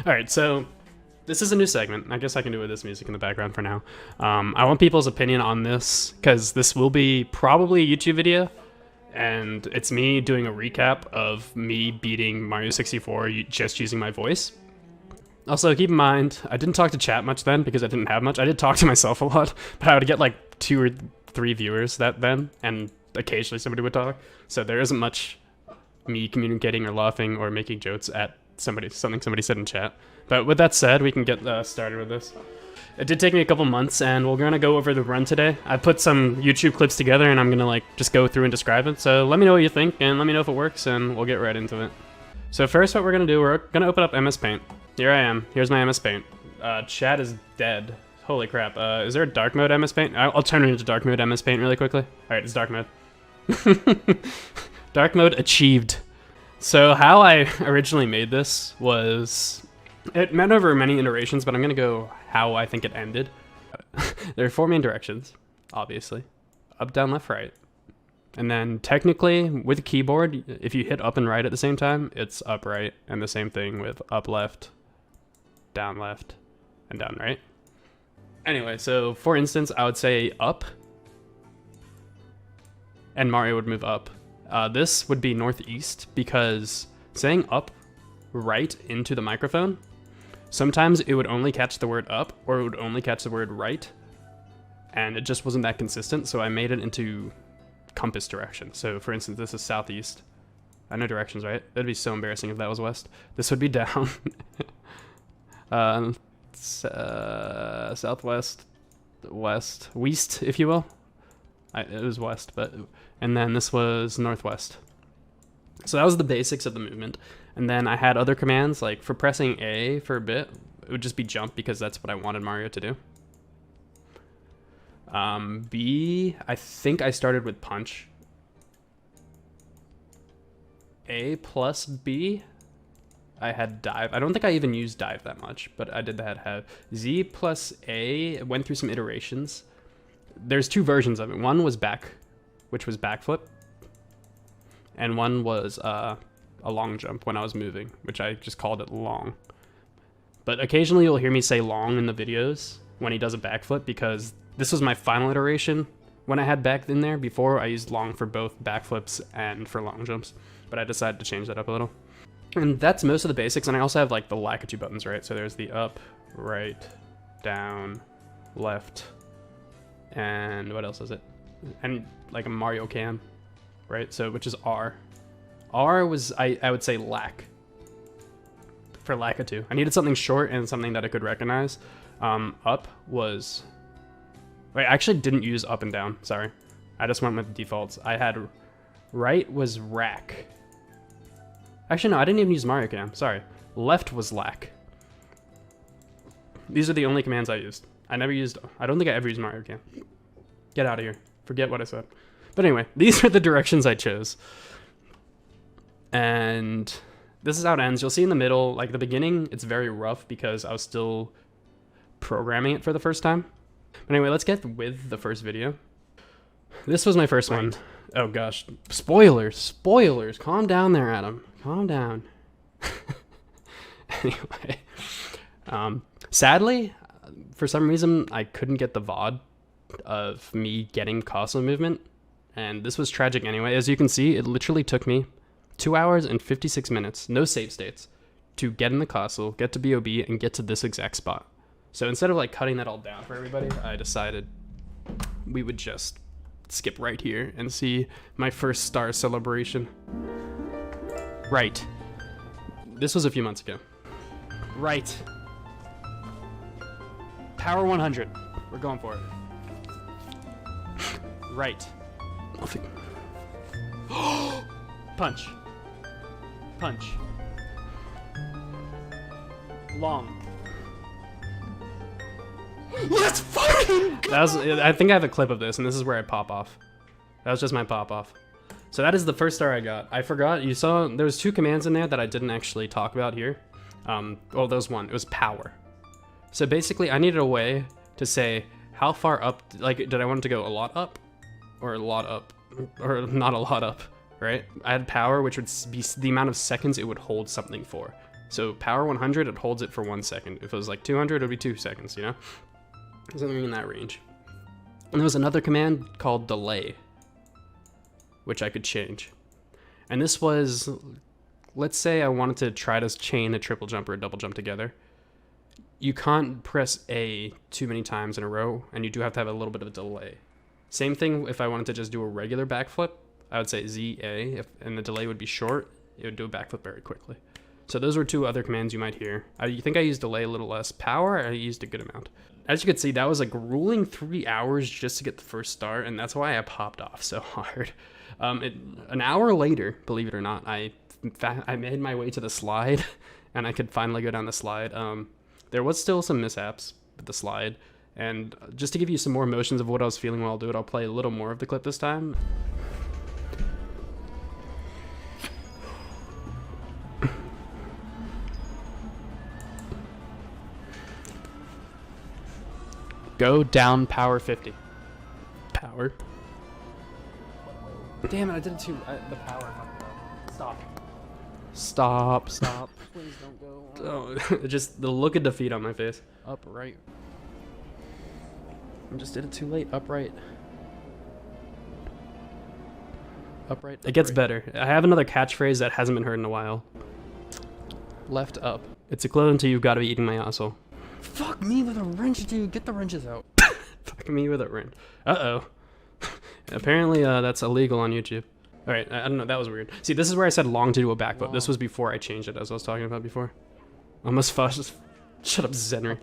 Alright, so this is a new segment. I guess I can do it with this music in the background for now. I want people's opinion on this, because this will be probably a YouTube video, and it's me doing a recap of me beating Mario64 just using my voice. Also, keep in mind, I didn't talk to chat much then because I didn't have much. I did talk to myself a lot, but I would get like 2 or 3 viewers then, and occasionally somebody would talk. So there isn't much me communicating or laughing or making jokes at something somebody said in chat. But with that said, we can get started with this. It did take me a couple months, and we're gonna go over the run today. I put some YouTube clips together, and I'm gonna like just go through and describe it. So let me know what you think, and let me know if it works, and we'll get right into it. So first, what we're gonna do, we're gonna open up MS Paint. Here I am. Here's my MS Paint. Chat is dead. Holy crap. Is there a dark mode MS Paint? I'll turn it into dark mode MS Paint really quickly. Alright, it's dark mode. Dark mode achieved. So how I originally made this was... It went over many iterations, but I'm gonna go how I think it ended. There are 4 main directions, obviously. Up, down, left, right. And then technically, with a keyboard, if you hit up and right at the same time, it's up, right. And the same thing with up, left, and down, right. Anyway, so for instance, I would say up, and Mario would move up. This would be northeast, because saying up right into the microphone, sometimes it would only catch the word up, or it would only catch the word right, and it just wasn't that consistent, so I made it into compass direction. So for instance, this is southeast. I know directions, right? That'd be so embarrassing if that was west. This would be down. Southwest, west, if you will. It was west, but... And then this was northwest. So that was the basics of the movement. And then I had other commands, like for pressing A for a bit, it would just be jump because that's what I wanted Mario to do. B, I think I started with punch. A plus B, I had dive. I don't think I even used dive that much, but I did have. Z plus A, went through some iterations. There's 2 versions of it. One was back, which was backflip. And one was a long jump when I was moving, which I just called it long. But occasionally you'll hear me say long in the videos when he does a backflip, because this was my final iteration when I had back in there. Before, I used long for both backflips and for long jumps, but I decided to change that up a little. And that's most of the basics, and I also have like the Lakitu buttons, right? So there's the up, right, down, left, and what else is it? And like a Mario cam, right? So which is R. R was, I would say lack for Lakitu. I needed something short and something that I could recognize. Up was... Wait, I actually didn't use up and down, sorry. I just went with the defaults. I had right was rack. Actually, no, I didn't even use Mario Cam, sorry. Left was lack. These are the only commands I used. I don't think I ever used Mario Cam. Get out of here. Forget what I said. But anyway, these are the directions I chose. And this is how it ends. You'll see in the middle, like the beginning, it's very rough because I was still programming it for the first time. But anyway, let's get with the first video. This was my first one. Oh gosh. Spoilers. Calm down there, Adam. Calm down. Anyway. Sadly, for some reason, I couldn't get the VOD of me getting castle movement. And this was tragic anyway. As you can see, it literally took me 2 hours and 56 minutes, no save states, to get in the castle, get to BOB, and get to this exact spot. So instead of like cutting that all down for everybody, I decided we would just skip right here and see my first star celebration. Right. This was a few months ago. Right. Power 100. We're going for it. Right. Punch. Punch. Long. Let's fucking go! That was, I think I have a clip of this, and this is where I pop off. That was just my pop off. So that is the first star I got. I forgot, you saw, there was 2 commands in there that I didn't actually talk about here. Well, there was one, it was power. So basically, I needed a way to say how far up, like, did I want it to go a lot up? Or a lot up? Or not a lot up, right? I had power, which would be the amount of seconds it would hold something for. So power 100, it holds it for 1 second. If it was like 200, it would be 2 seconds, you know? Something in that range. And there was another command called delay, which I could change. And this was, let's say I wanted to try to chain a triple jump or a double jump together. You can't press A too many times in a row, and you do have to have a little bit of a delay. Same thing if I wanted to just do a regular backflip, I would say ZA, and the delay would be short, it would do a backflip very quickly. So those were two other commands you might hear. I think I used delay a little less. Power, I used a good amount. As you can see, that was a grueling 3 hours just to get the first start, and that's why I popped off so hard. An hour later, believe it or not, I made my way to the slide, and I could finally go down the slide. There was still some mishaps with the slide, and just to give you some more emotions of what I was feeling while I'll do it, I'll play a little more of the clip this time. Go down power 50. Power. Damn it, I did it too. The power fucked up. Stop. Stop. Stop. Please don't go. Oh, just the look of defeat on my face. Upright. I just did it too late. Upright. Upright. It gets better. I have another catchphrase that hasn't been heard in a while. Left up. It's equivalent to "you've got to be eating my asshole." Fuck me with a wrench, dude. Get the wrenches out. Fuck me with a wrench. Uh-oh. Apparently, that's illegal on YouTube. All right, I don't know. That was weird. See, this is where I said long to do a backflip. Long. This was before I changed it, as I was talking about before. Almost fussed. Shut up, Zenry.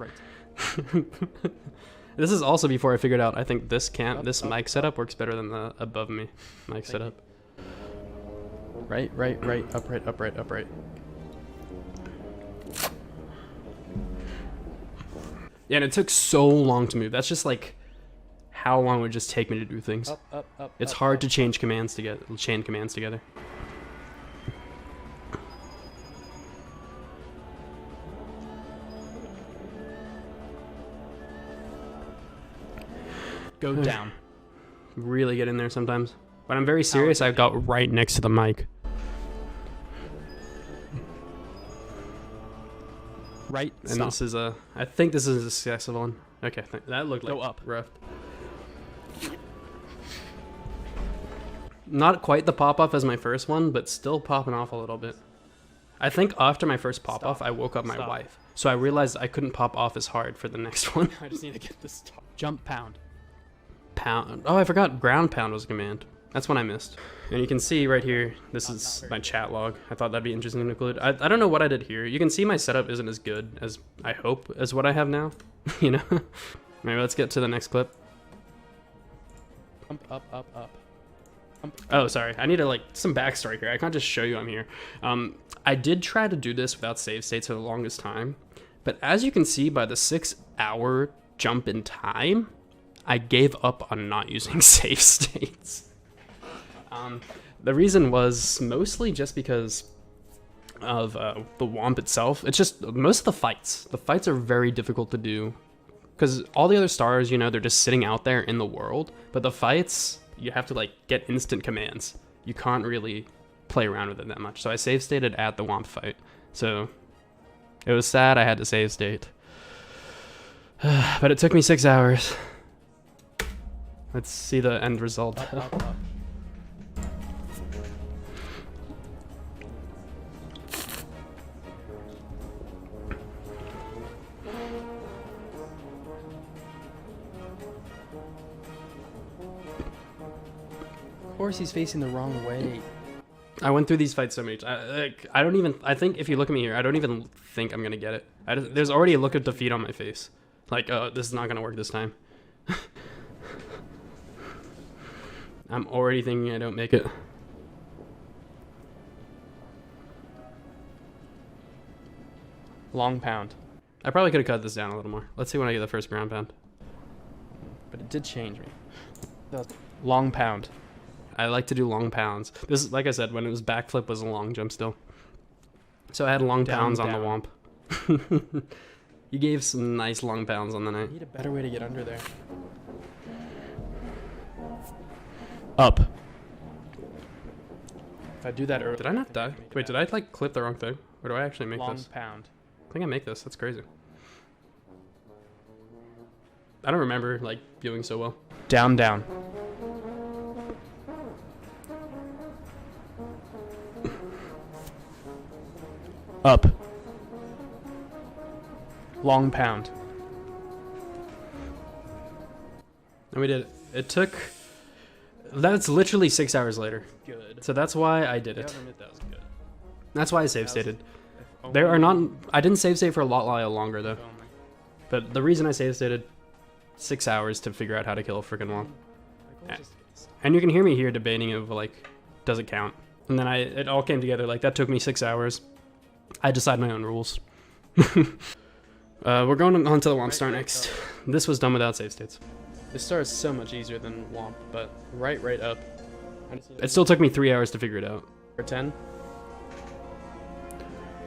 This is also before I figured out, I think this mic setup works better than the above me mic setup. Right, upright, upright. Yeah, and it took so long to move. That's just like how long it would just take me to do things. Up, it's hard to change commands together, chain commands together. Go down. Really get in there sometimes. When I'm very serious, I've got right next to the mic. Right, and stop. This is I think this is a successful one. Okay, that looked like go up. Rough. Not quite the pop-off as my first one, but still popping off a little bit. I think after my first pop-off, I woke up my wife. So I realized I couldn't pop off as hard for the next one. I just need to get this stop. Jump pound. Pound. Oh, I forgot ground pound was a command. That's one I missed. And you can see right here, this is my chat log. I thought that'd be interesting to include. I don't know what I did here. You can see my setup isn't as good as I hope as what I have now. You know? Maybe let's get to the next clip. Up. Oh, sorry. I need to some backstory here. I can't just show you I'm here. I did try to do this without save states for the longest time, but as you can see by the 6-hour jump in time, I gave up on not using save states. The reason was mostly just because of the Womp itself. It's just most of the fights. The fights are very difficult to do because all the other stars, you know, they're just sitting out there in the world, but the fights, you have to get instant commands. You can't really play around with it that much. So I save stated at the Womp fight. So it was sad I had to save state. But it took me 6 hours. Let's see the end result. Up. Of course he's facing the wrong way. I went through these fights so many times. I think if you look at me here, I don't even think I'm gonna get it. There's already a look of defeat on my face. Oh, this is not gonna work this time. I'm already thinking I don't make it. Long pound. I probably could have cut this down a little more. Let's see when I get the first ground pound. But it did change me. Long pound. I like to do long pounds. This is, like I said, when it was backflip was a long jump still. So I had long pounds on the Womp. You gave some nice long pounds on the night. I need a better way to get under there. Up. If I do that early. Did I not die? Wait, did I clip the wrong thing? Or do I actually make Long this? pound. I think I make this. That's crazy. I don't remember like viewing so well. Down, down. Up. Long pound. And we did it. It took. That's literally 6 hours later. Good. So that's why I did You it. gotta admit that was good. That's why I save stated. If There are only- not. I didn't save for a lot longer though. if only. But the reason I save stated 6 hours to figure out how to kill a freaking womp. Like, we'll just- And you can hear me here debating of like, does it count? And then it all came together. Like that took me 6 hours. I decide my own rules. We're going on to the womp star next. This was done without save states. This star is so much easier than Womp, but right up. I just need It still took me 3 hours to figure it out. for 10.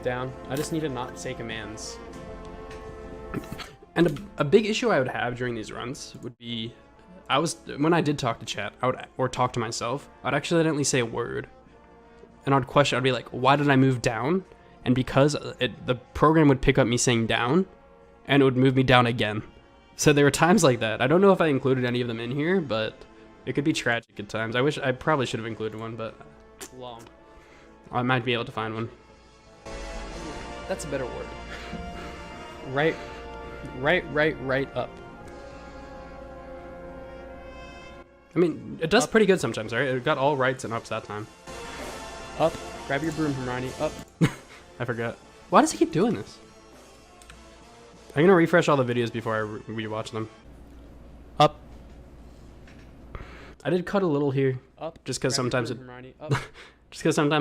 Down. I just need to not say commands. And a big issue I would have during these runs would be, when I did talk to chat, or talk to myself, I'd accidentally say a word, and I'd be like, why did I move down? And because the program would pick up me saying down, and it would move me down again. So there were times like that. I don't know if I included any of them in here, but it could be tragic at times. I probably should have included one, but Long. I might be able to find one. That's a better word. Right up. I mean, it does pretty good sometimes, right? It got all rights and ups that time. Up. Grab your broom, Hermione. Up. I forgot. Why does he keep doing this? I'm gonna refresh all the videos before I rewatch them. Up. I did cut a little here, Up. just because Grab your sometimes broom, Hermione. Up.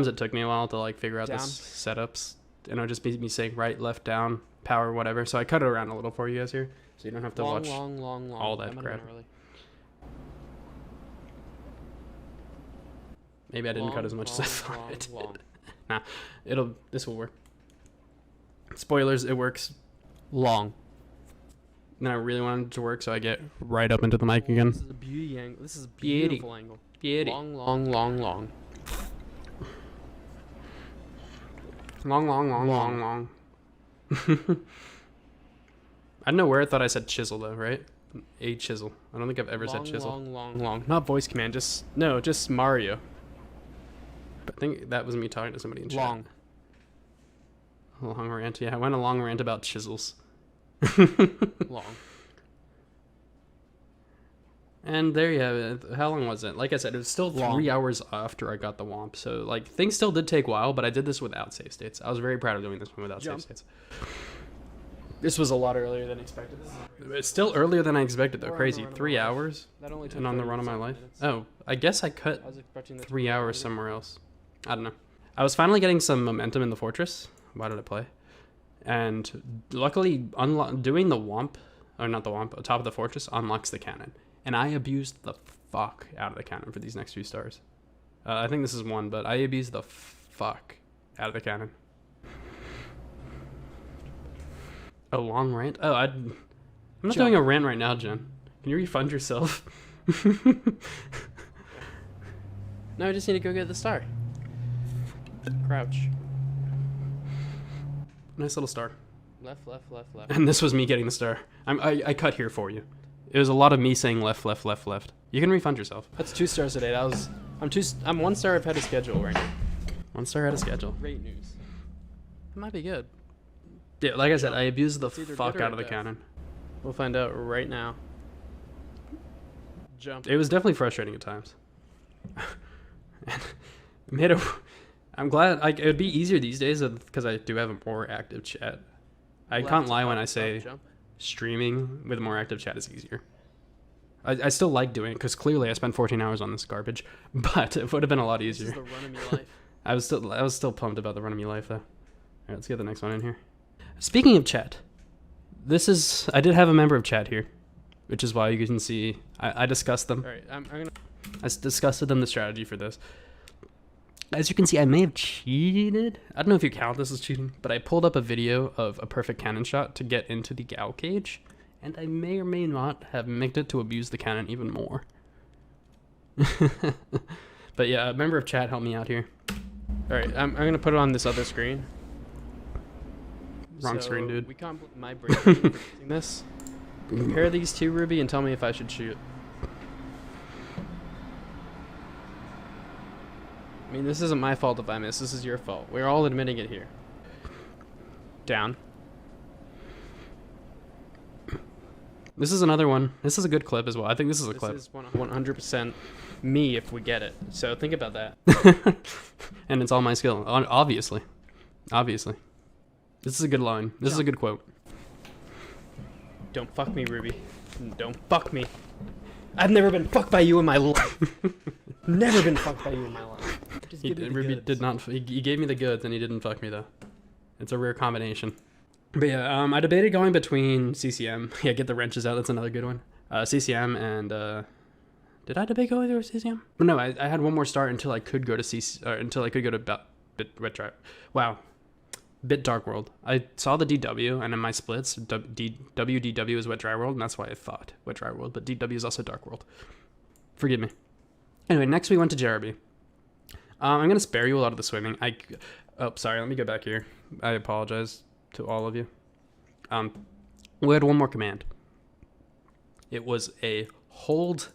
it took me a while to like figure out the Down. setups, and it would just be me saying right, left, down, power, whatever. So I cut it around a little for you guys here, so you don't have to watch. long. all that might have crap. been early. Maybe I didn't cut as much as I thought I did. This will work. Spoilers, it works. Long. And I really wanted it to work, so I get right up into the mic again. This is a beauty angle. This is a Beauty. beautiful angle. Beauty. Long. Long. I don't know where I thought I said chisel though, right? A chisel. I don't think I've ever said chisel. Long. Not voice command. Just Mario. I think that was me talking to somebody in chat. Long. A long rant. Yeah, I went a long rant about chisels. Long. And there you have it. How long was it? Like I said, it was still Long. 3 hours after I got the womp. So like things still did take a while, but I did this without save states. I was very proud of doing this one without Jump. save states. This was a lot earlier than expected. It's still earlier than I expected though. We're on Crazy. the run of 3 my life. hours That only took and on the 30 run of my life. minutes. Oh, I guess I cut I was expecting that to 3 be hours longer. somewhere else. I don't know. I was finally getting some momentum in the fortress. Why did I play? And luckily, doing the womp, or not the womp, top of the fortress unlocks the cannon. And I abused the fuck out of the cannon for these next few stars. I think this is one, but I abused the fuck out of the cannon. A long rant? Oh, I'm not doing a rant right now, Jen. Can you refund yourself? No, I just need to go get the star. Crouch. Nice little star. Left. And this was me getting the star. I cut here for you. It was a lot of me saying left. You can refund yourself. That's 2 stars today. I'm 1 star ahead of schedule right now. 1 star out of schedule. Great news. It might be good. Yeah, like I said, I abused the It's either fuck good or out of the bad. cannon. We'll find out right now. Jump. It was definitely frustrating at times. I'm glad. It would be easier these days because I do have a more active chat. I can't lie when I say Jump. streaming with more active chat is easier. I still like doing it because clearly I spent 14 hours on this garbage, but it would have been a lot This is easier. the run of me life. I was still pumped about the run of me life though. All right, let's get the next one in here. Speaking of chat, I did have a member of chat here, which is why you can see I discussed them. All right, I'm gonna. I discussed with them the strategy for this. As you can see, I may have cheated. I don't know if you count this as cheating, but I pulled up a video of a perfect cannon shot to get into the Gal cage, and I may or may not have mixed it to abuse the cannon even more. But yeah, a member of chat helped me out here. All right, I'm gonna put it on this other screen. Wrong screen, dude. My brain for using this. Compare these two, Ruby, and tell me if I should shoot. I mean, this isn't my fault if I miss. This is your fault. We're all admitting it here. Down. This is another one. This is a good clip as well. I think this is a clip. This is 100% me if we get it. So think about that. And it's all my skill. Obviously. Obviously. This is a good line. This is a good quote. Don't fuck me, Ruby. Don't fuck me. I've never been fucked by you in my life. Never been fucked by you in my life. Just give me the Ruby goods. did not. He gave me the goods and he didn't fuck me though. It's a rare combination. But yeah, I debated going between CCM. Yeah, get the wrenches out. That's another good one. CCM and did I debate going through CCM? No, I had one more start until I could go to until I could go to Bit Dark World. I saw the DW, and in my splits, DW is Wet Dry World, and that's why I thought Wet Dry World, but DW is also Dark World. Forgive me. Anyway, next we went to Jeremy. I'm going to spare you a lot of the swimming. Oh, sorry, let me go back here. I apologize to all of you. We had one more command. It was a hold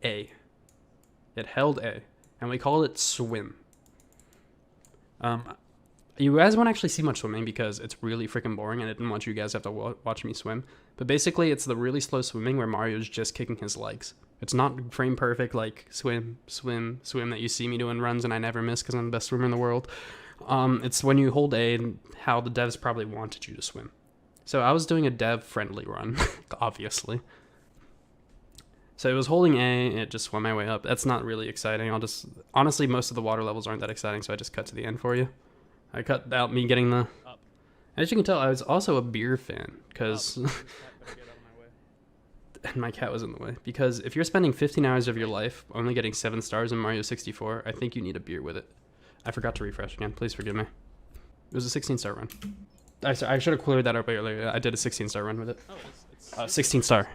A. It held A, and we called it swim. You guys won't actually see much swimming because it's really freaking boring and I didn't want you guys to have to watch me swim. But basically, it's the really slow swimming where Mario's just kicking his legs. It's not frame perfect like swim, swim, swim that you see me doing runs and I never miss because I'm the best swimmer in the world. It's when you hold A and how the devs probably wanted you to swim. So I was doing a dev-friendly run, obviously. So it was holding A, and it just swam my way up. That's not really exciting. Honestly, most of the water levels aren't that exciting, so I just cut to the end for you. I cut out me getting the... Up. As you can tell, I was also a beer fan, because... And my cat was in the way. Because if you're spending 15 hours of your life only getting 7 stars in Mario 64, I think you need a beer with it. I forgot to refresh again. Please forgive me. It was a 16-star run. I should have cleared that up earlier. I did a 16-star run with it. Oh, 16 star.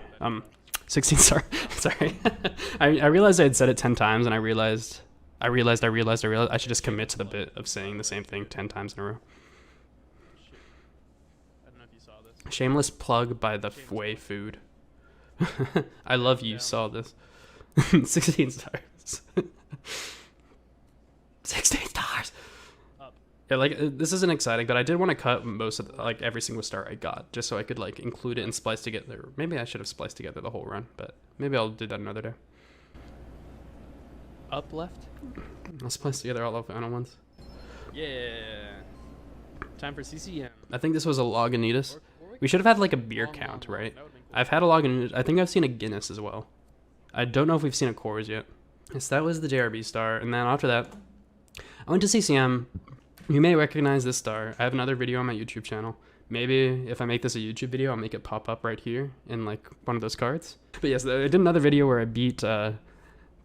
16 star. Sorry. I realized I had said it 10 times, and I realized I should just commit to the bit of saying the same thing 10 times in a row. I don't know if you saw this. Shameless plug by the Way Food. I love you saw this. 16 stars. 16 stars. Up. Yeah, like this isn't exciting, but I did want to cut most of every single star I got, just so I could like include it and splice together. Maybe I should have spliced together the whole run, but maybe I'll do that another day. Up left. I'll splice together all of the final ones. Yeah. Time for CCM. I think this was a Lagunitas. We should have had like a beer count, right? I've had a Lagunitas. I think I've seen a Guinness as well. I don't know if we've seen a Coors yet. Yes, that was the JRB star, and then after that, I went to CCM. You may recognize this star. I have another video on my YouTube channel. Maybe if I make this a YouTube video, I'll make it pop up right here in like one of those cards. But yes, I did another video where I beat the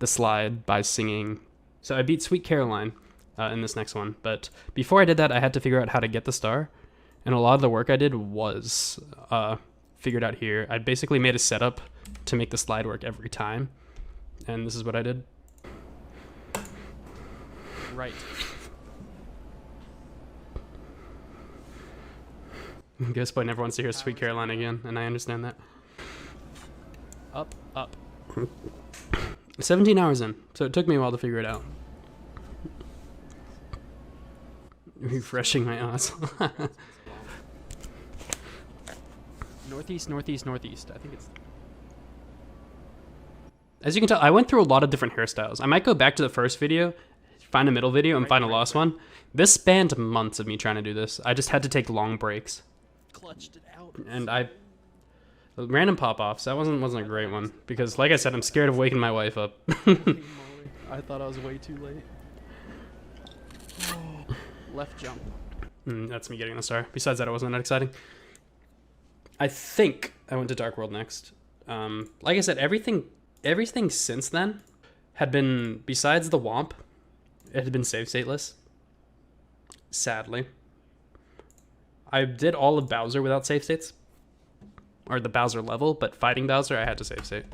slide by singing. So I beat Sweet Caroline in this next one. But before I did that, I had to figure out how to get the star. And a lot of the work I did was figured out here. I basically made a setup to make the slide work every time. And this is what I did. Right. Guess what? Never wants to hear Sweet Caroline again, and I understand that. Up, up. 17 hours in, so it took me a while to figure it out. Refreshing my ass. Northeast, northeast, northeast. I think it's... As you can tell, I went through a lot of different hairstyles. I might go back to the first video, find a middle video, and find a lost one. This spanned months of me trying to do this. I just had to take long breaks. Clutched it out. And random pop-offs. That wasn't a great one because, like I said, I'm scared of waking my wife up. I thought I was way too late. Oh, left jump. That's me getting the star. Besides that, it wasn't that exciting. I think I went to Dark World next. Like I said, everything since then had been, besides the Womp, it had been save stateless. Sadly. I did all of Bowser without save states. Or the Bowser level, but fighting Bowser, I had to save state.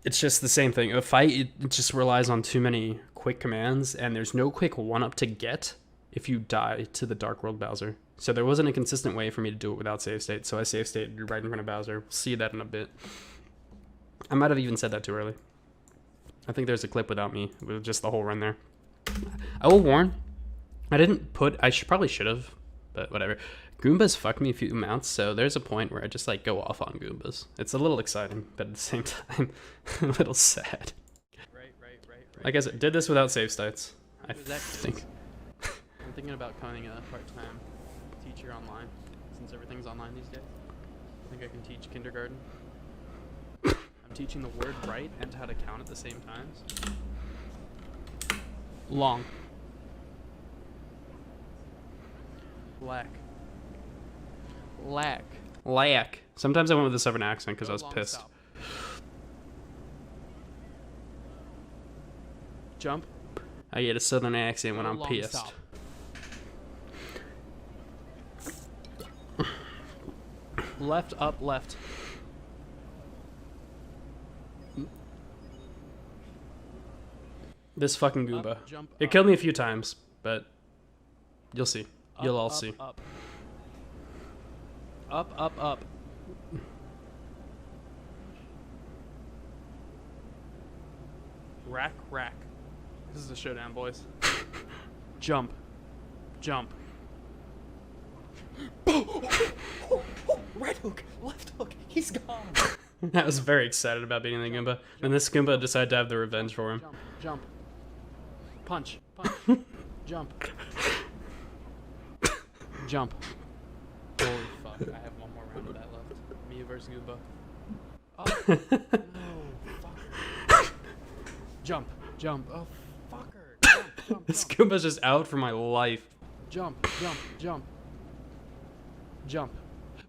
It's just the same thing. A fight, it just relies on too many quick commands, and there's no quick one-up to get if you die to the Dark World Bowser. So there wasn't a consistent way for me to do it without save state, so I save stated right in front of Bowser. We'll see that in a bit. I might have even said that too early. I think there's a clip without me, with just the whole run there. I will warn, I didn't put, probably should have, but whatever. Goombas fuck me a few amounts, so there's a point where I just like go off on Goombas. It's a little exciting, but at the same time, a little sad. Right. Like I said, did this without save states. I Exactly. think. I'm thinking about becoming a part-time teacher online, since everything's online these days. I think I can teach kindergarten. I'm teaching the word right and how to count at the same times. Long. Lack. Sometimes I went with a southern accent because I was Long pissed. stop. Jump. I get a southern accent when Go I'm long pissed. stop. Left, up, left. This fucking Goomba. Up, jump, It up. killed me a few times, but you'll see. You'll all Up, see. Up. Up. Rack. This is a showdown, boys. Jump. Right hook, left hook, he's gone. I was very excited about beating the Goomba. And this Goomba decided to have the revenge for him. Jump. Punch. Jump. Holy fuck, I have one more round of that left. Me versus Goomba. Oh, no, fucker. Jump. Oh, fucker. Jump. This Goomba's just out for my life. Jump.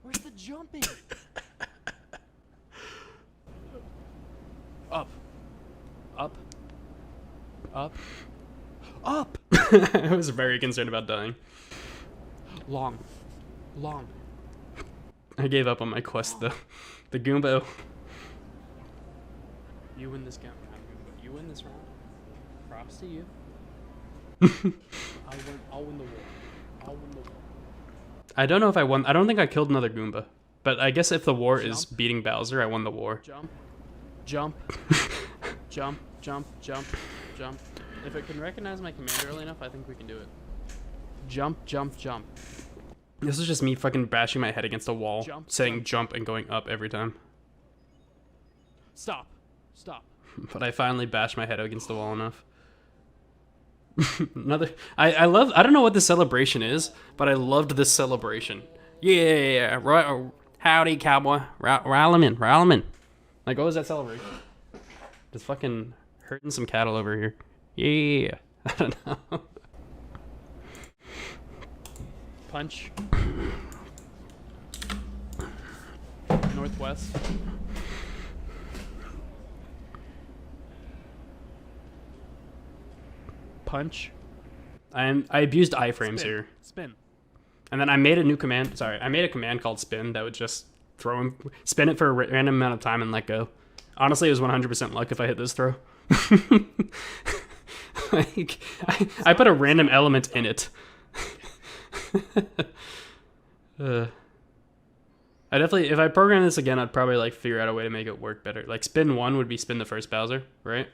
Where's the jumping? Up. I was very concerned about dying. Long. I gave up on my quest though. The Goomba. You win this game. You win this round. Props to you. I'll win the war. I don't know if I won. I don't think I killed another Goomba. But I guess if the war is beating Bowser, I won the war. Jump. If it can recognize my command early enough, I think we can do it. Jump. This is just me fucking bashing my head against a wall, saying jump and going up every time. Stop. But I finally bashed my head against the wall enough. I love, I don't know what this celebration is, but I loved this celebration. Yeah, right, howdy cowboy, rile him in. Like, what was that celebration? Just fucking hurting some cattle over here. Yeah, I don't know. Punch. Northwest. Punch. I abused iframes here. Spin. And then I made a new command. Sorry, I made a command called spin that would just throw him, spin it for a random amount of time and let go. Honestly, it was 100% luck if I hit this throw. Like, I put a random element in it. I definitely, if I program this again, I'd probably like figure out a way to make it work better. Like spin 1 would be spin the first Bowser, right?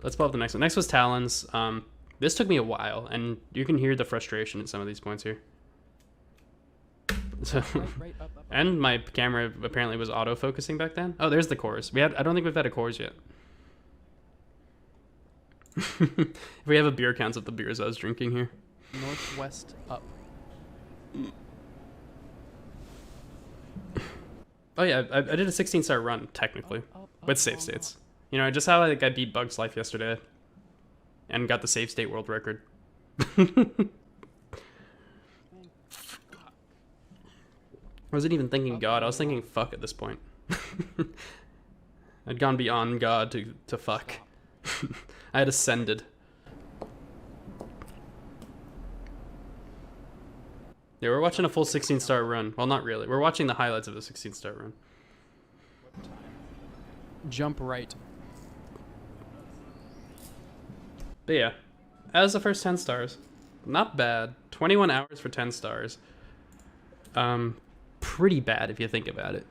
Let's pull up the next one. Next was Talons. This took me a while, and you can hear the frustration at some of these points here. So, Right, up. and my camera apparently was auto-focusing back then. Oh, there's the cores. I don't think we've had a cores yet. If we have a beer counts of the beers I was drinking here. Northwest up. Oh yeah, I did a 16-star run technically with save states. You know, just how like I beat Bug's Life yesterday, and got the save state world record. I wasn't even thinking God. I was thinking fuck at this point. I'd gone beyond God to fuck. I had ascended. Yeah, we're watching a full 16-star run. Well, not really. We're watching the highlights of the 16-star run. Jump right. But yeah, as the first 10 stars, Not bad. 21 hours for 10 stars. Pretty bad if you think about it.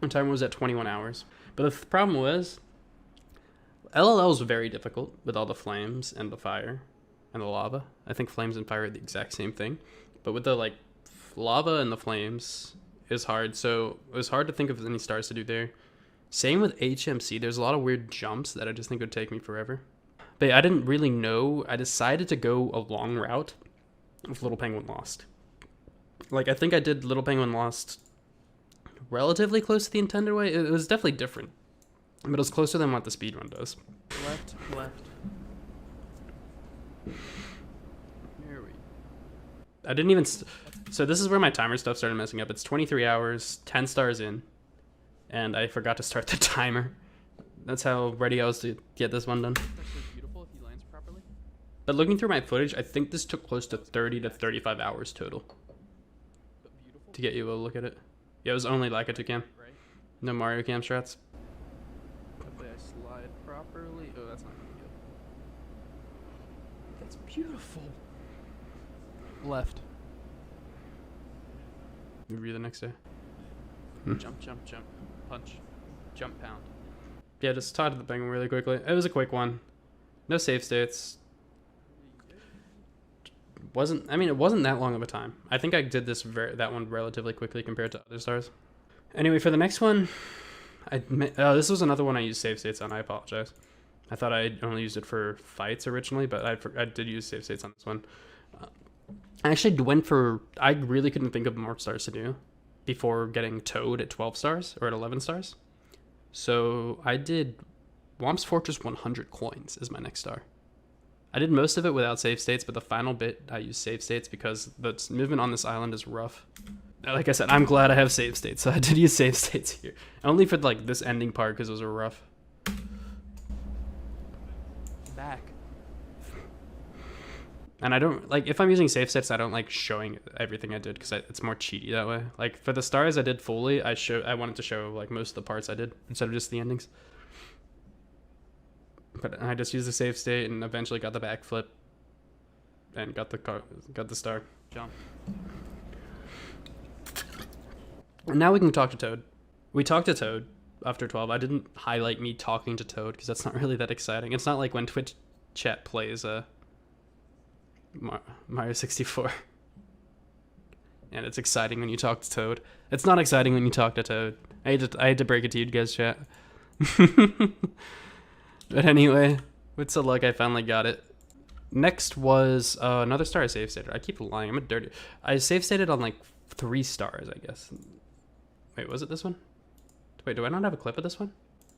The timer was at 21 hours. But the problem was, LLL was very difficult with all the flames and the fire and the lava. I think flames and fire are the exact same thing. But with the like lava and the flames is hard. So it was hard to think of any stars to do there. Same with HMC. There's a lot of weird jumps that I just think would take me forever. But yeah, I didn't really know. I decided to go a long route with Little Penguin Lost. Like, I think I did Little Penguin Lost relatively close to the intended way. It was definitely different. But it was closer than what the speedrun does. Left. Here we. I didn't even... So this is where my timer stuff started messing up. It's 23 hours, 10 stars in. And I forgot to start the timer. That's how ready I was to get this one done. It's actually beautiful if he lands properly. But looking through my footage, I think this took close to 30 to 35 hours total. But beautiful. To get you a look at it. Yeah, it was only like a 2 cam. Right. No Mario cam strats. Hopefully I slide properly. Oh, that's not gonna be good. That's beautiful. Left. Review the next day. Jump. Punch. Jump pound. Yeah, just talk to the penguin really quickly. It was a quick one. No save states. It wasn't that long of a time. I think I did that one relatively quickly compared to other stars. Anyway, for the next one, this was another one I used save states on. I apologize. I thought I only used it for fights originally, but I did use save states on this one. I actually went for... I really couldn't think of more stars to do before getting Toad at 12 stars or at 11 stars. So I did Womp's Fortress 100 coins as my next star. I did most of it without save states, but the final bit I used save states because the movement on this island is rough. Like I said, I'm glad I have save states, so I did use save states here. Only for like this ending part because it was rough. Back. And I don't like, if I'm using save states, I don't like showing everything I did because it's more cheaty that way. Like for the stars I did fully, I wanted to show like most of the parts I did instead of just the endings. But I just used the save state and eventually got the backflip and got the star. Jump. And now we can talk to Toad. We talked to Toad after 12. I didn't highlight me talking to Toad because that's not really that exciting. It's not like when Twitch chat plays Mario64. And it's exciting when you talk to Toad. It's not exciting when you talk to Toad. I had to break it to you guys, chat. But anyway, with some luck, I finally got it. Next was another star I save stated. I keep lying. I'm a dirty... I save stated on like 3 stars, I guess. Wait, was it this one? Wait, do I not have a clip of this one?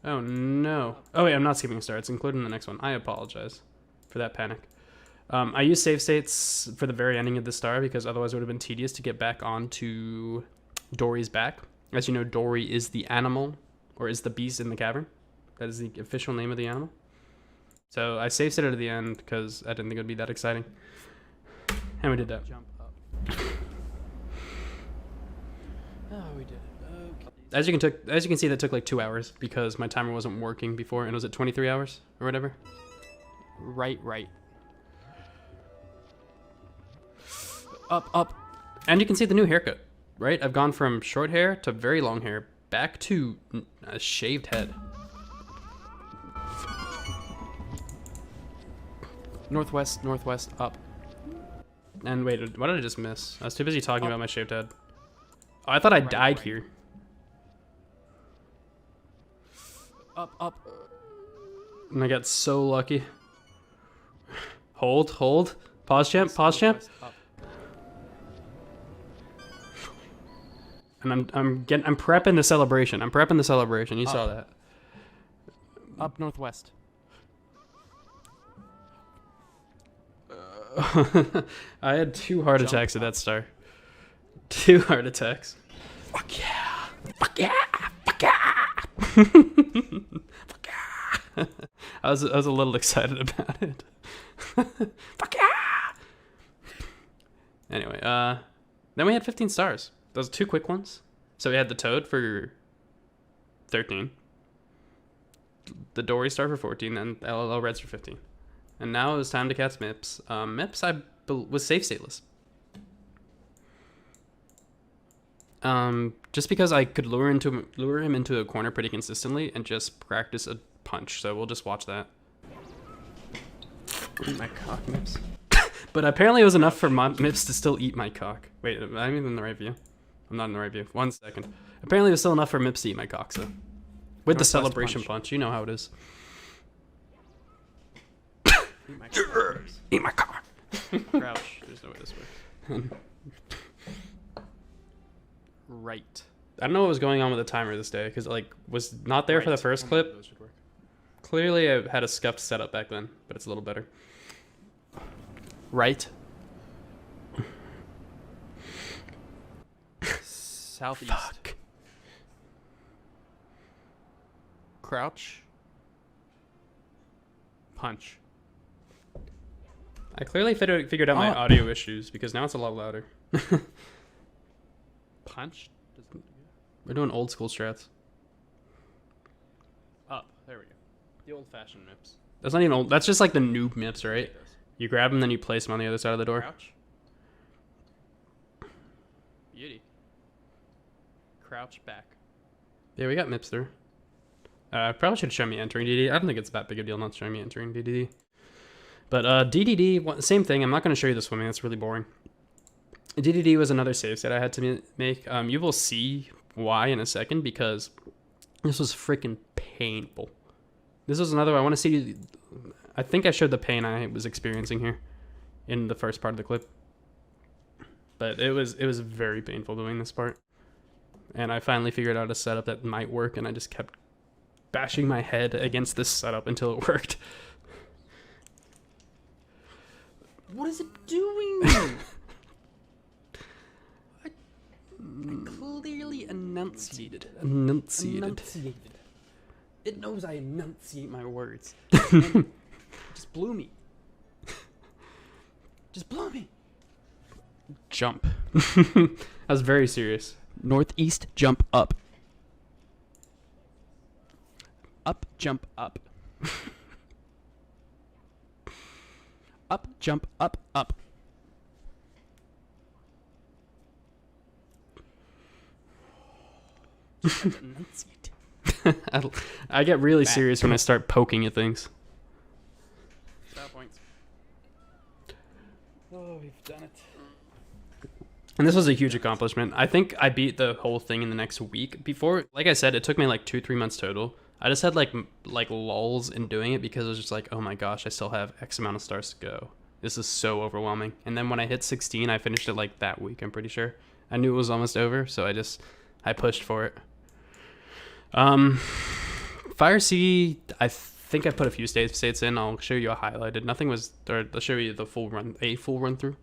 Oh, no. Oh, wait, I'm not skipping a star. It's included in the next one. I apologize for that panic. I used save states for the very ending of the star because otherwise it would have been tedious to get back onto Dory's back. As you know, Dory is the animal, or is the beast in the cavern. That is the official name of the animal. So I save stated at the end because I didn't think it would be that exciting. And we did that. Jump up. Oh, we did it. Okay. As you can see, that took like 2 hours because my timer wasn't working before, and it was at 23 hours or whatever. Right. Up. And you can see the new haircut, right? I've gone from short hair to very long hair back to a shaved head. Northwest, up. And wait, what did I just miss? I was too busy talking about my shaved head. Oh, I thought I died here. Up. And I got so lucky. Hold. Pause champ. Up. And I'm prepping the celebration. You saw that. Up northwest. I had 2 heart attacks at that star. 2 heart attacks. Fuck yeah. I was a little excited about it. Fuck yeah. Anyway, then we had 15 stars. Those 2 quick ones. So we had the Toad for 13. The Dory star for 14, and LLL Reds for 15. And now it was time to catch Mips. Mips, I was safe stateless. Just because I could lure him into a corner pretty consistently and just practice a punch. So we'll just watch that. Eat my cock, Mips. But apparently it was enough for Mips to still eat my cock. Wait, I'm in the right view. I'm not in the right view. 1 second. Apparently it was still enough for Mips to eat my cock, so. With the celebration punch. You know how it is. Eat my cock. Eat my cock. Crouch. There's no way this works. Right. I don't know what was going on with the timer this day, because like was not there for the first clip. Those should work. Clearly I had a scuffed setup back then, but it's a little better. Right. Southeast. Fuck. Crouch. Punch. I clearly figured out my audio issues, because now it's a lot louder. Punch. We're doing old school strats. Up. There we go. The old-fashioned Mips. That's not even old. That's just like the noob Mips, right? You grab them, then you place them on the other side of the door. Crouch. Beauty. Crouch back. Yeah, we got Mips through. I probably should show me entering DDD. I don't think it's that big a deal not showing me entering DDD. But DDD, same thing. I'm not going to show you the swimming. That's really boring. DDD was another save state I had to make. You will see why in a second, because this was freaking painful. This was another. I want to see. I think I showed the pain I was experiencing here in the first part of the clip. But it was very painful doing this part. And I finally figured out a setup that might work, and I just kept bashing my head against this setup until it worked. What is it doing? I clearly enunciated. Enunciated. It knows I enunciate my words. Just blew me. Just blew me. Jump. I was very serious. Northeast, jump up. Up, jump up. Up, jump up, up. Enunciate. I get really serious when I start poking at things. Stop points. Oh, we've done it. And this was a huge accomplishment. I think I beat the whole thing in the next week. Before, like I said, it took me like 2-3 months total. I just had like lulls in doing it, because it was just like, oh my gosh, I still have X amount of stars to go. This is so overwhelming. And then when I hit 16, I finished it like that week, I'm pretty sure. I knew it was almost over, so I pushed for it. Fire C, I think I put a few states in. I'll show you a highlighted. Nothing was, or I'll show you the full run through.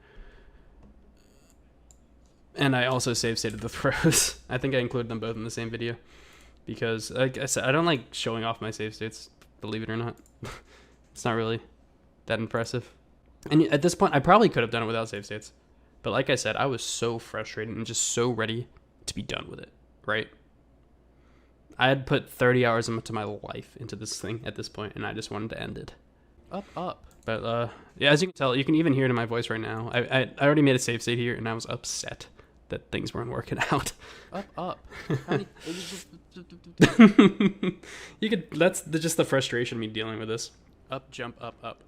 And I also save stated the throws. I think I included them both in the same video, because like I said, I don't like showing off my save states, believe it or not. It's not really that impressive. And at this point, I probably could have done it without save states. But like I said, I was so frustrated and just so ready to be done with it, right? I had put 30 hours into my life into this thing at this point, and I just wanted to end it. Up. But yeah, as you can tell, you can even hear it in my voice right now. I already made a save state here, and I was upset that things weren't working out. Up. You could. That's just the frustration of me dealing with this. Up, jump, up.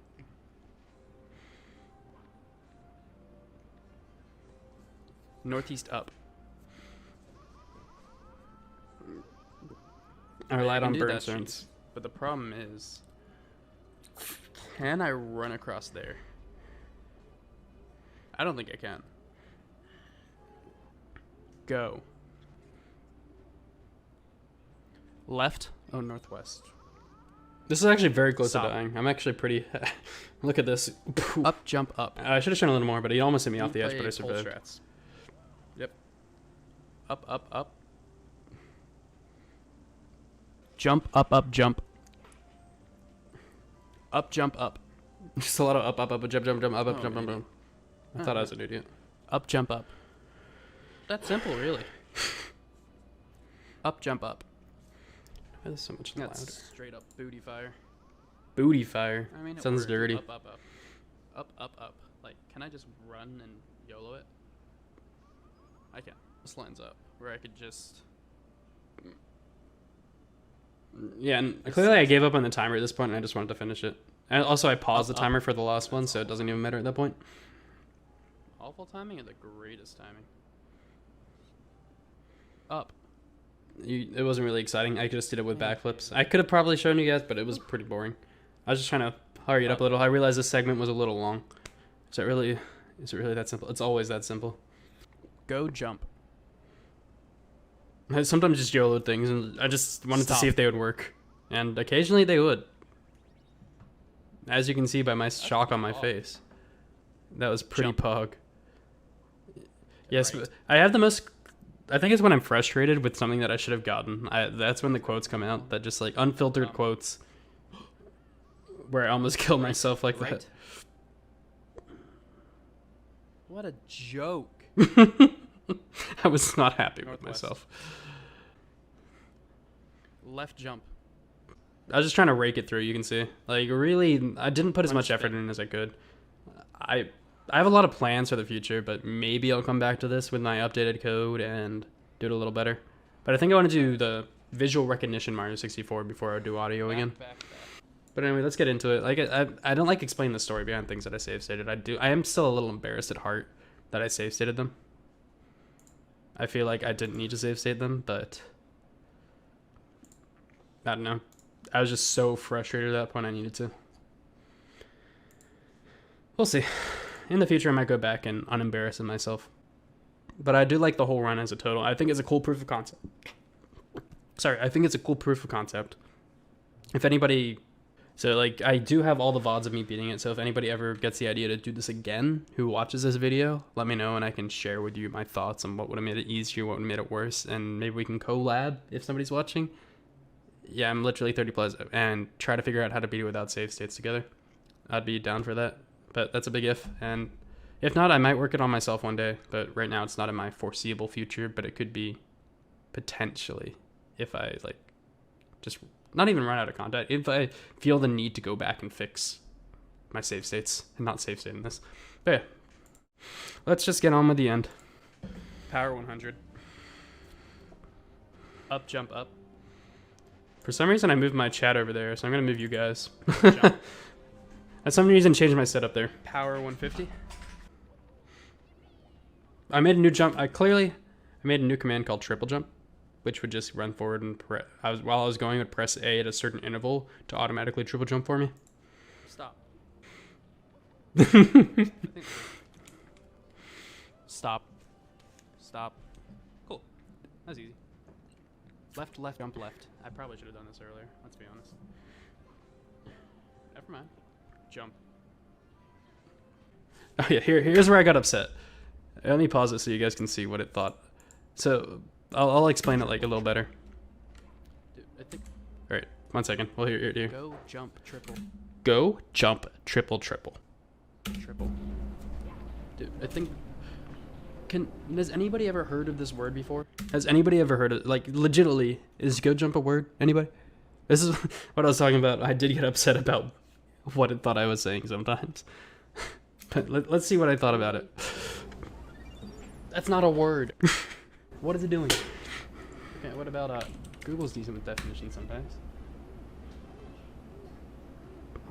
Northeast, up. I relied on do burn that zones. sheet, but the problem is, can I run across there? I don't think I can. Go. Left. Oh, northwest. This is actually very close Stop. to dying. I'm actually pretty. Look at this. Up, jump, up. I should have shown a little more, but he almost hit me off the edge, Play but I pole survived. strats. Yep. Up. Jump, up, jump. Up, jump, up. Just a lot of up, jump, up, Oh, jump. idiot. I thought I was an idiot. Up, jump, up. That's simple, really. Up, jump, up. Why is this so much louder? That's straight up booty fire. Booty fire. I mean, it Sounds works. dirty. Up. Like, can I just run and YOLO it? I can. This lines up where I could just. Yeah, and clearly I gave up on the timer at this point, and I just wanted to finish it. And also, I paused the timer for the last one, so it doesn't even matter at that point. Awful timing or the greatest timing? Up. It wasn't really exciting. I just did it with backflips. I could have probably shown you guys, but it was pretty boring. I was just trying to hurry it up a little. I realized this segment was a little long. Is it really that simple? It's always that simple. Go jump. I sometimes just YOLO things, and I just wanted to see if they would work. And occasionally they would. As you can see by my shock on my face. That was pretty pog. Yes, right. I have the most... I think it's when I'm frustrated with something that I should have gotten. That's when the quotes come out. That just like unfiltered quotes. Where I almost killed myself like that. What a joke. I was not happy with myself. Left jump. I was just trying to rake it through, you can see. Like, really, I didn't put as much effort in as I could. I have a lot of plans for the future, but maybe I'll come back to this with my updated code and do it a little better. But I think I want to do the visual recognition Mario64 before I do audio again. But anyway, let's get into it. Like, I don't like explaining the story behind things that I save stated. I am still a little embarrassed at heart that I save stated them. I feel like I didn't need to save state them, but I don't know. I was just so frustrated at that point I needed to. We'll see. In the future, I might go back and unembarrass myself. But I do like the whole run as a total. I think it's a cool proof of concept. Sorry, I think it's a cool proof of concept. If anybody... So, like, I do have all the VODs of me beating it, so if anybody ever gets the idea to do this again, who watches this video, let me know and I can share with you my thoughts on what would have made it easier, what would have made it worse, and maybe we can collab if somebody's watching. Yeah, I'm literally 30 plus, and try to figure out how to beat it without save states together. I'd be down for that, but that's a big if, and if not, I might work it on myself one day, but right now it's not in my foreseeable future, but it could be potentially if I, like, just... not even run out of content. If I feel the need to go back and fix my save states and not save state in this. But yeah, let's just get on with the end. Power 100. Up, jump, up. For some reason, I moved my chat over there, so I'm going to move you guys. For some reason, change my setup there. Power 150. I made a new jump. I made a new command called triple jump, which would just run forward and while I was going, would press A at a certain interval to automatically triple jump for me. Stop. Stop. Stop. Cool. That's easy. Left, left, jump, left. I probably should have done this earlier. Let's be honest. Never mind. Jump. Oh yeah, here's where I got upset. Let me pause it so you guys can see what it thought. So I'll explain it like a little better. Dude, I think. All right, 1 second. We'll hear it here. Go jump triple. Go jump triple triple. Triple. Dude, I think. Has anybody ever heard of this word before? Has anybody ever heard of, like, legitimately, is go jump a word? Anybody? This is what I was talking about. I did get upset about what it thought I was saying sometimes. But let's see what I thought about it. That's not a word. What is it doing? Yeah, what about Google's decent with definitions sometimes.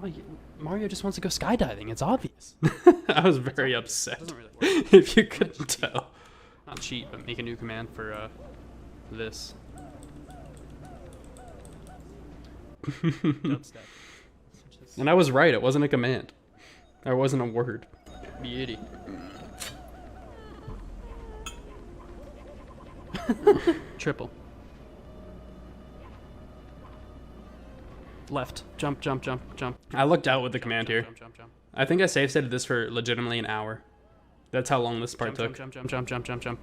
Oh, Mario just wants to go skydiving. It's obvious. I was very upset. Doesn't really work. If you couldn't tell. Not cheat, but make a new command for this. Dubstep. And I was right. It wasn't a command. It wasn't a word. Beauty. Triple. Left. Jump, jump, jump, jump. I looked out with the command here. Jump, jump, jump. I think I save stated this for legitimately an hour. That's how long this part took. Jump, jump, jump, jump, jump, jump.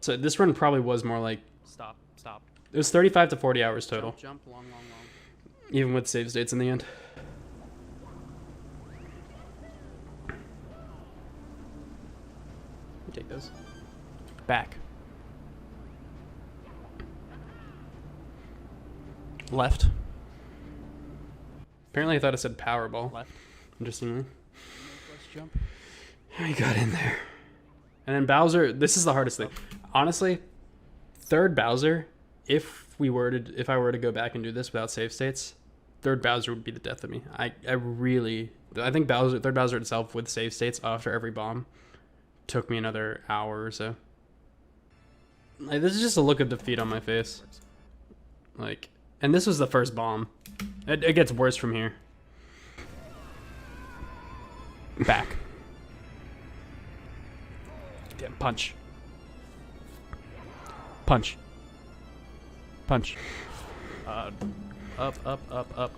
So this run probably was more like... Stop, stop. It was 35 to 40 hours total. Jump, long, long, long. Even with save states in the end. Take those. Back. Left. Apparently I thought it said Powerball. Left. Interestingly. No jump. I got in there. And then Bowser, this is the hardest thing. Honestly, third Bowser, if I were to go back and do this without save states, third Bowser would be the death of me. I think third Bowser itself with save states after every bomb took me another hour or so. Like, this is just a look of defeat on my face. Like, and this was the first bomb. It gets worse from here. Back. Damn, punch. Punch. Punch. Up,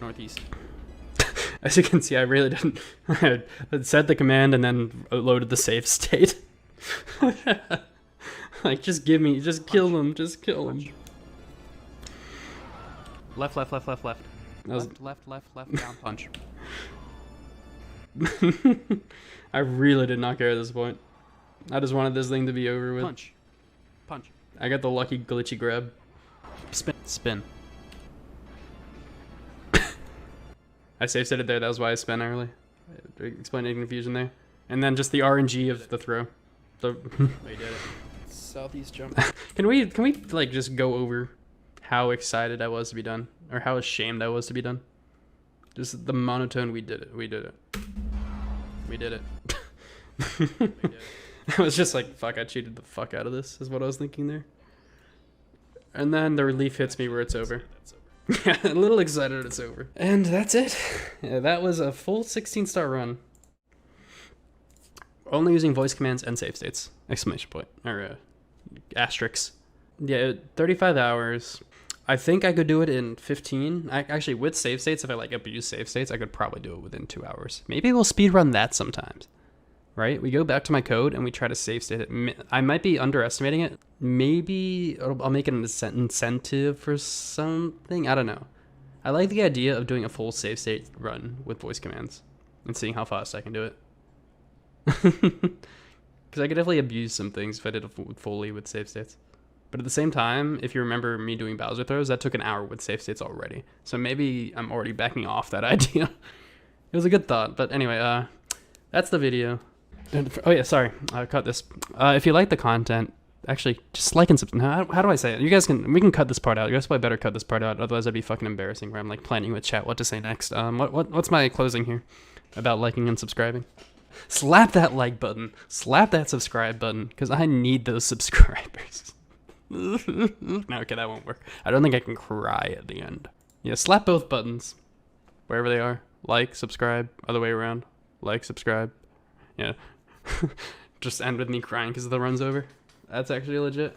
northeast. As you can see, I really didn't. I had set the command and then loaded the save state. Like, just kill them, just kill them. Left. Left, down, punch. I really did not care at this point. I just wanted this thing to be over with. Punch. I got the lucky glitchy grab. Spin. I save set it there, that was why I spun early. Explain any confusion there. And then just the RNG of the throw. We did it. Southeast jump. Can we like just go over how excited I was to be done? Or how ashamed I was to be done? Just the monotone, we did it. We did it. I was just like, fuck, I cheated the fuck out of this, is what I was thinking there. And then the relief hits me where it's over. Yeah, a little excited it's over. And that's it. Yeah, that was a full 16-star run. Only using voice commands and save states. Exclamation point. Or asterisks. Yeah, 35 hours. I think I could do it in 15. Actually, with save states, if I like abuse save states, I could probably do it within 2 hours. Maybe we'll speedrun that sometimes. Right? We go back to my code and we try to save state it. I might be underestimating it. Maybe I'll make it an incentive for something. I don't know. I like the idea of doing a full save state run with voice commands and seeing how fast I can do it. Because I could definitely abuse some things if I did it fully with save states. But at the same time, if you remember me doing Bowser throws, that took an hour with save states already. So maybe I'm already backing off that idea. It was a good thought. But anyway, that's the video. Oh yeah, sorry, I cut this. If you like the content, actually, just like and subscribe. How do I say it? We can cut this part out. You guys probably better cut this part out, otherwise that'd be fucking embarrassing. Where I'm like planning with chat what to say next. What's my closing here about liking and subscribing? Slap that like button. Slap that subscribe button, because I need those subscribers. No, okay, that won't work. I don't think I can cry at the end. Yeah, slap both buttons, wherever they are. Like, subscribe, other way around. Like, subscribe. Yeah. Just end with me crying because the run's over. That's actually legit.